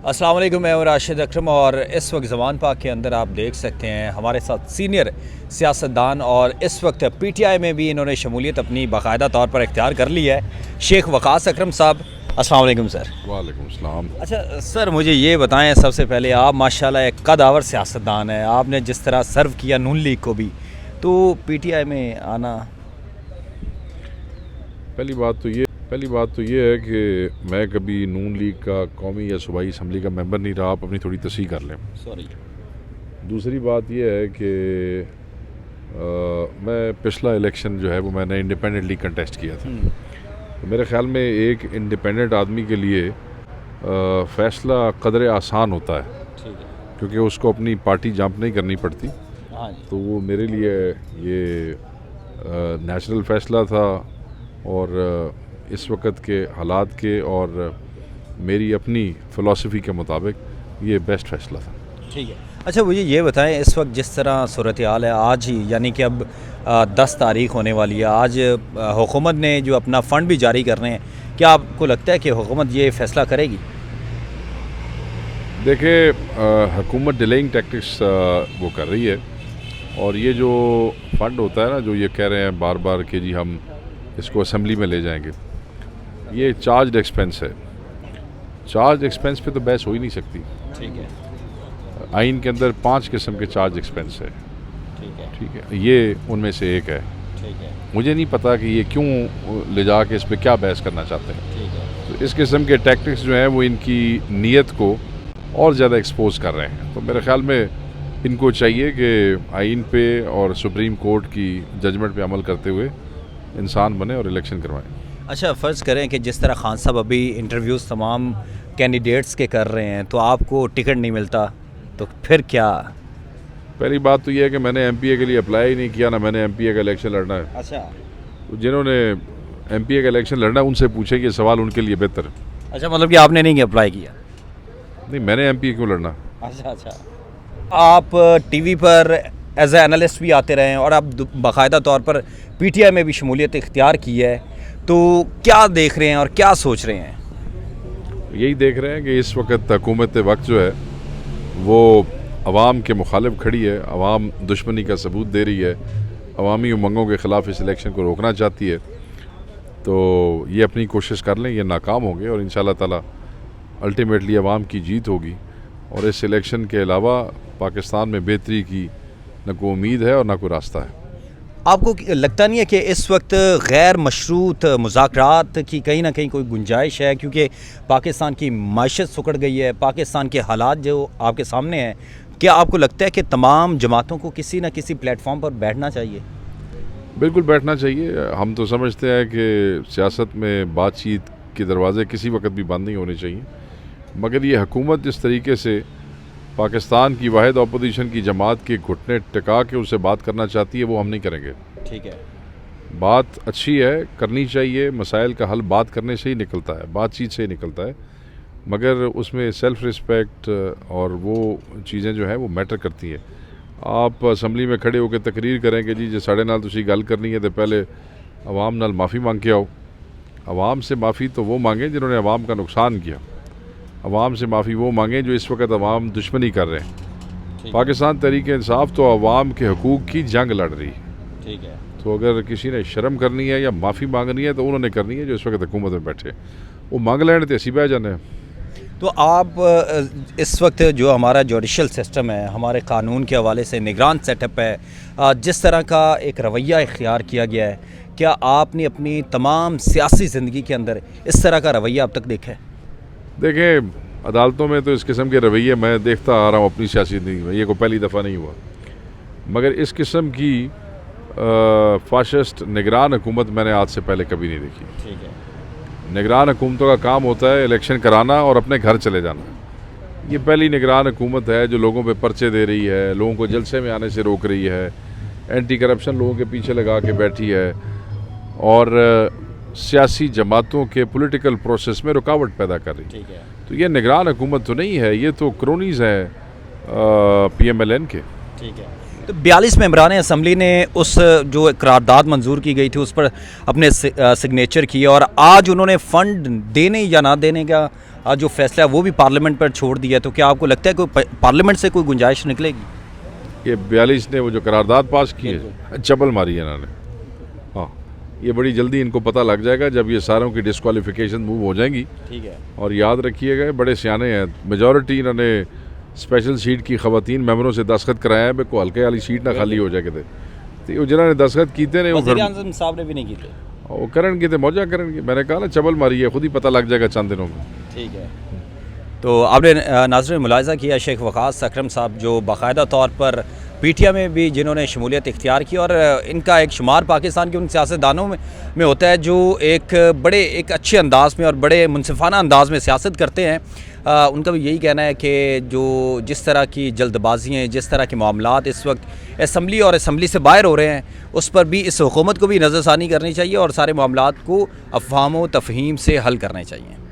السلام علیکم، میں ہوں راشد اکرم اور اس وقت زمان پاک کے اندر آپ دیکھ سکتے ہیں ہمارے ساتھ سینئر سیاستدان اور اس وقت پی ٹی آئی میں بھی انہوں نے شمولیت اپنی باقاعدہ طور پر اختیار کر لی ہے، شیخ وقاص اکرم صاحب۔ السلام علیکم سر۔ وعلیکم السلام۔ اچھا سر، مجھے یہ بتائیں سب سے پہلے، آپ ماشاءاللہ ایک قدآور سیاستدان ہیں، آپ نے جس طرح سرو کیا نون لیگ کو بھی، تو پی ٹی آئی میں آنا؟ پہلی بات تو یہ ہے کہ میں کبھی نون لیگ کا قومی یا صوبائی اسمبلی کا ممبر نہیں رہا، آپ اپنی تھوڑی تصحیح کر لیں۔ سوری۔ دوسری بات یہ ہے کہ میں پچھلا الیکشن جو ہے وہ میں نے انڈیپینڈنٹلی کنٹیسٹ کیا تھا، تو میرے خیال میں ایک انڈیپینڈنٹ آدمی کے لیے فیصلہ قدر آسان ہوتا ہے، کیونکہ اس کو اپنی پارٹی جمپ نہیں کرنی پڑتی، تو وہ میرے لیے یہ نیچرل فیصلہ تھا اور اس وقت کے حالات کے اور میری اپنی فلسفی کے مطابق یہ بیسٹ فیصلہ تھا۔ ٹھیک ہے۔ اچھا مجھے یہ بتائیں، اس وقت جس طرح صورتحال ہے آج ہی، یعنی کہ اب 10 تاریخ ہونے والی ہے، آج حکومت نے جو اپنا فنڈ بھی جاری کر رہے ہیں، کیا آپ کو لگتا ہے کہ حکومت یہ فیصلہ کرے گی؟ دیکھیں، حکومت ڈیلیئنگ ٹیکٹکس وہ کر رہی ہے، اور یہ جو فنڈ ہوتا ہے نا، جو یہ کہہ رہے ہیں بار بار کہ جی ہم اس کو اسمبلی میں لے جائیں گے، یہ چارجڈ ایکسپینس ہے۔ چارج ایکسپینس پہ تو بحث ہو ہی نہیں سکتی۔ ٹھیک ہے۔ آئین کے اندر 5 قسم کے چارج ایکسپینس ہے، ٹھیک ہے، یہ ان میں سے ایک ہے۔ مجھے نہیں پتا کہ یہ کیوں لے جا کے اس پہ کیا بحث کرنا چاہتے ہیں۔ تو اس قسم کے ٹیکٹکس جو ہیں وہ ان کی نیت کو اور زیادہ ایکسپوز کر رہے ہیں، تو میرے خیال میں ان کو چاہیے کہ آئین پہ اور سپریم کورٹ کی ججمنٹ پہ عمل کرتے ہوئے انسان بنے اور الیکشن کروائیں۔ اچھا فرض کریں کہ جس طرح خان صاحب ابھی انٹرویوز تمام کینڈیڈیٹس کے کر رہے ہیں، تو آپ کو ٹکٹ نہیں ملتا، تو پھر کیا؟ پہلی بات تو یہ ہے کہ میں نے ایم پی اے کے لیے اپلائی ہی نہیں کیا، نہ میں نے ایم پی اے کا الیکشن لڑنا ہے۔ اچھا، تو جنہوں نے ایم پی اے کا الیکشن لڑنا ہے ان سے پوچھیں کہ یہ سوال ان کے لیے بہتر ہے۔ اچھا، مطلب کہ آپ نے نہیں اپلائی کیا؟ نہیں، میں نے ایم پی اے کیوں لڑنا؟ اچھا، آپ T V per as a analyst بھی آتے رہے ہیں اور آپ باقاعدہ طور پر پی ٹی آئی میں بھی شمولیت اختیار کی ہے، تو کیا دیکھ رہے ہیں اور کیا سوچ رہے ہیں؟ یہی دیکھ رہے ہیں کہ اس وقت حکومت وقت جو ہے وہ عوام کے مخالف کھڑی ہے، عوام دشمنی کا ثبوت دے رہی ہے، عوامی امنگوں کے خلاف اس الیکشن کو روکنا چاہتی ہے، تو یہ اپنی کوشش کر لیں، یہ ناکام ہوں گے اور انشاءاللہ تعالی الٹیمیٹلی عوام کی جیت ہوگی، اور اس الیکشن کے علاوہ پاکستان میں بہتری کی نہ کوئی امید ہے اور نہ کوئی راستہ ہے۔ آپ کو لگتا نہیں ہے کہ اس وقت غیر مشروط مذاکرات کی کہیں نہ کہیں کوئی گنجائش ہے، کیونکہ پاکستان کی معیشت سکڑ گئی ہے، پاکستان کے حالات جو آپ کے سامنے ہیں، کیا آپ کو لگتا ہے کہ تمام جماعتوں کو کسی نہ کسی پلیٹ فارم پر بیٹھنا چاہیے؟ بالکل بیٹھنا چاہیے۔ ہم تو سمجھتے ہیں کہ سیاست میں بات چیت کے دروازے کسی وقت بھی بند نہیں ہونے چاہیے، مگر یہ حکومت جس طریقے سے پاکستان کی واحد اپوزیشن کی جماعت کے گھٹنے ٹکا کے اس سے بات کرنا چاہتی ہے، وہ ہم نہیں کریں گے۔ ٹھیک ہے۔ بات اچھی ہے، کرنی چاہیے، مسائل کا حل بات کرنے سے ہی نکلتا ہے، بات چیت سے ہی نکلتا ہے، مگر اس میں سیلف رسپیکٹ اور وہ چیزیں جو ہیں وہ میٹر کرتی ہیں۔ آپ اسمبلی میں کھڑے ہو کے تقریر کریں کہ جی ساڑے نال تسی گل کرنی ہے تو پہلے عوام نال معافی مانگ کے آؤ۔ عوام سے معافی تو وہ مانگیں جنہوں نے عوام کا نقصان کیا، عوام سے معافی وہ مانگیں جو اس وقت عوام دشمنی کر رہے ہیں۔ پاکستان تحریک انصاف تو عوام کے حقوق کی جنگ لڑ رہی ہے، ٹھیک ہے، تو اگر کسی نے شرم کرنی ہے یا معافی مانگنی ہے تو انہوں نے کرنی ہے جو اس وقت حکومت میں بیٹھے، وہ مانگ لین تے اسی بہ جانے ہیں۔ تو آپ اس وقت جو ہمارا جوڈیشل سسٹم ہے، ہمارے قانون کے حوالے سے نگران سیٹ اپ ہے، جس طرح کا ایک رویہ اختیار کیا گیا ہے، کیا آپ نے اپنی تمام سیاسی زندگی کے اندر اس طرح کا رویہ اب تک دیکھا ہے؟ دیکھیں، عدالتوں میں تو اس قسم کے رویے میں دیکھتا آ رہا ہوں اپنی سیاسی زندگی میں، یہ کوئی پہلی دفعہ نہیں ہوا، مگر اس قسم کی فاشسٹ نگران حکومت میں نے آج سے پہلے کبھی نہیں دیکھی۔ ٹھیک ہے۔ نگران حکومتوں کا کام ہوتا ہے الیکشن کرانا اور اپنے گھر چلے جانا۔ یہ پہلی نگران حکومت ہے جو لوگوں پہ پرچے دے رہی ہے، لوگوں کو جلسے میں آنے سے روک رہی ہے، اینٹی کرپشن لوگوں کے پیچھے لگا کے بیٹھی ہے، اور سیاسی جماعتوں کے پولیٹیکل پروسیس میں رکاوٹ پیدا کر رہی ہے۔ ٹھیک ہے۔ تو یہ نگران حکومت تو نہیں ہے، یہ تو کرونیز ہیں پی ایم ایل این کے۔ ٹھیک ہے۔ تو 42 ممبران اسمبلی نے اس جو قرارداد منظور کی گئی تھی اس پر اپنے سگنیچر کیے اور آج انہوں نے فنڈ دینے یا نہ دینے کا جو فیصلہ ہے وہ بھی پارلیمنٹ پر چھوڑ دیا. تو کیا آپ کو لگتا ہے کوئی پارلیمنٹ سے کوئی گنجائش نکلے گی؟ یہ 42 نے وہ جو قرارداد پاس کی ہے چپل ماری ہے انہوں نے. ہاں یہ بڑی جلدی ان کو پتہ لگ جائے گا جب یہ ساروں کی ڈسکوالیفیکیشن موو ہو جائیں گی. ٹھیک ہے. اور یاد رکھیے گا بڑے سیانے ہیں. میجورٹی انہوں نے اسپیشل سیٹ کی خواتین ممبروں سے دستخط کرایا ہے کوئی ہلکے والی سیٹ نہ خالی ہو جائے. تو وہ جنہوں نے دستخط کیتے نے وزیر اعظم صاحب نے بھی نہیں کیتے. وہ کرن کی موجہ کرن کی. میں نے کہا نا چبل ماری ہے خود ہی پتہ لگ جائے گا چند دنوں میں. ٹھیک ہے. تو آپ نے ناظرین ملاحظہ کیا شیخ وقاص اکرم صاحب جو باقاعدہ طور پر پی ٹی آئی میں بھی جنہوں نے شمولیت اختیار کی اور ان کا ایک شمار پاکستان کے ان سیاستدانوں میں ہوتا ہے جو ایک اچھے انداز میں اور بڑے منصفانہ انداز میں سیاست کرتے ہیں. ان کا بھی یہی کہنا ہے کہ جس طرح کی جلد بازی ہیں جس طرح کے معاملات اس وقت اسمبلی اور اسمبلی سے باہر ہو رہے ہیں اس پر بھی اس حکومت کو بھی نظر ثانی کرنی چاہیے اور سارے معاملات کو افہام و تفہیم سے حل کرنے چاہیے.